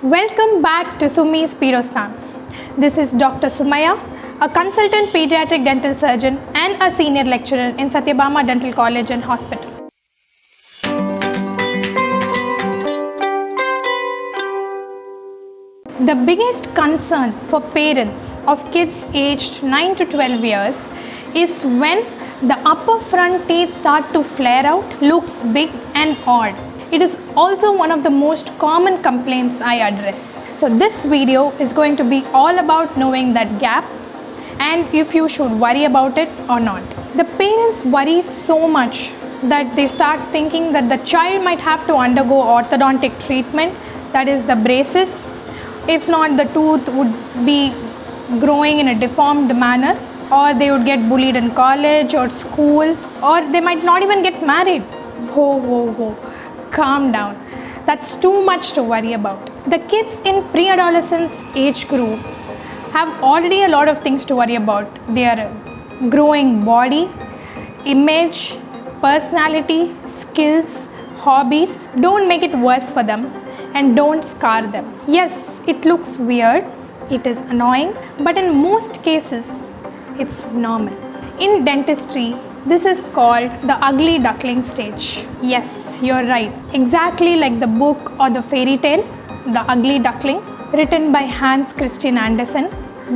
Welcome back to Sumi's Pedostan. This is Dr. Sumaya, a consultant pediatric dental surgeon and a senior lecturer in Satyabama Dental College and Hospital. The biggest concern for parents of kids aged 9 to 12 years is when the upper front teeth start to flare out, look big and odd. It is also one of the most common complaints I address. So this video is going to be all about knowing that gap and if you should worry about it or not. The parents worry so much that they start thinking that the child might have to undergo orthodontic treatment, that is the braces. If not, the tooth would be growing in a deformed manner, or they would get bullied in college or school, or they might not even get married. Whoa. Calm down. That's too much to worry about. The kids in pre-adolescence age group have already a lot of things to worry about. Their growing body, image, personality, skills, hobbies. Don't make it worse for them and don't scar them. Yes, it looks weird, it is annoying, but in most cases, it's normal. In dentistry, this is called the ugly duckling stage. Yes, you're right. Exactly like the book or the fairy tale, The Ugly Duckling, written by Hans Christian Andersen.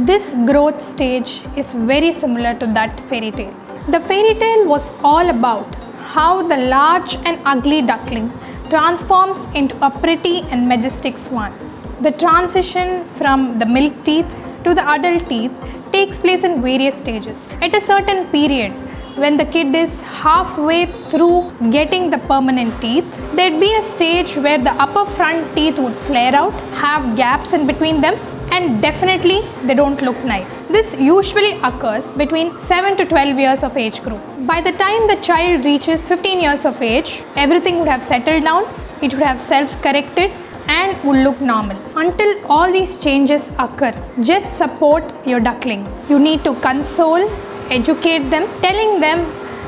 This growth stage is very similar to that fairy tale. The fairy tale was all about how the large and ugly duckling transforms into a pretty and majestic swan. The transition from the milk teeth to the adult teeth takes place in various stages. At a certain period, when the kid is halfway through getting the permanent teeth, there'd be a stage where the upper front teeth would flare out, have gaps in between them, and definitely they don't look nice. This usually occurs between 7 to 12 years of age group. By the time the child reaches 15 years of age, everything would have settled down, it would have self-corrected and would look normal. Until all these changes occur, just support your ducklings. You need to console, educate them, telling them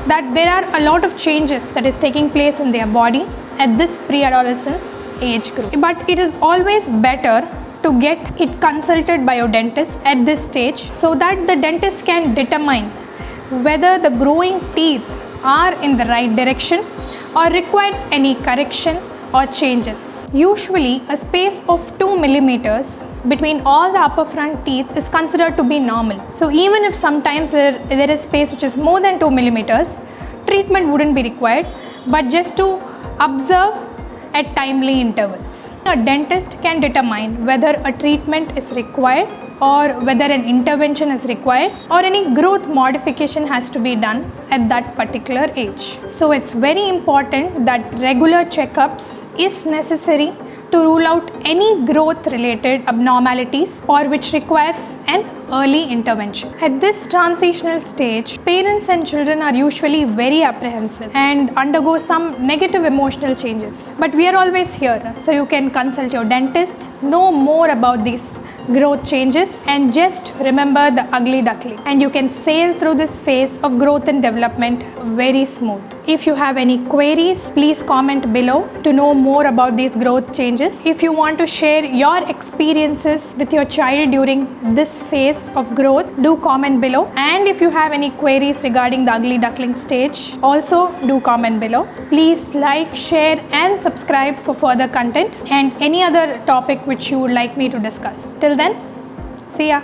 that there are a lot of changes that is taking place in their body at this pre-adolescence age group. But it is always better to get it consulted by your dentist at this stage so that the dentist can determine whether the growing teeth are in the right direction or requires any correction or changes. Usually, a space of 2 millimeters between all the upper front teeth is considered to be normal. So even if sometimes there is space which is more than 2 millimeters, treatment wouldn't be required, but just to observe at timely intervals. A dentist can determine whether a treatment is required or whether an intervention is required or any growth modification has to be done at that particular age. So it's very important that regular checkups is necessary to rule out any growth related abnormalities or which requires an early intervention. At this transitional stage, parents and children are usually very apprehensive and undergo some negative emotional changes. But we are always here, so you can consult your dentist, know more about these growth changes and just remember the ugly duckling, and you can sail through this phase of growth and development very smooth. If you have any queries, please comment below to know more about these growth changes. If you want to share your experiences with your child during this phase of growth, do comment below. And if you have any queries regarding the ugly duckling stage, also do comment below. Please like, share and subscribe for further content and any other topic which you would like me to discuss. Till then, see ya.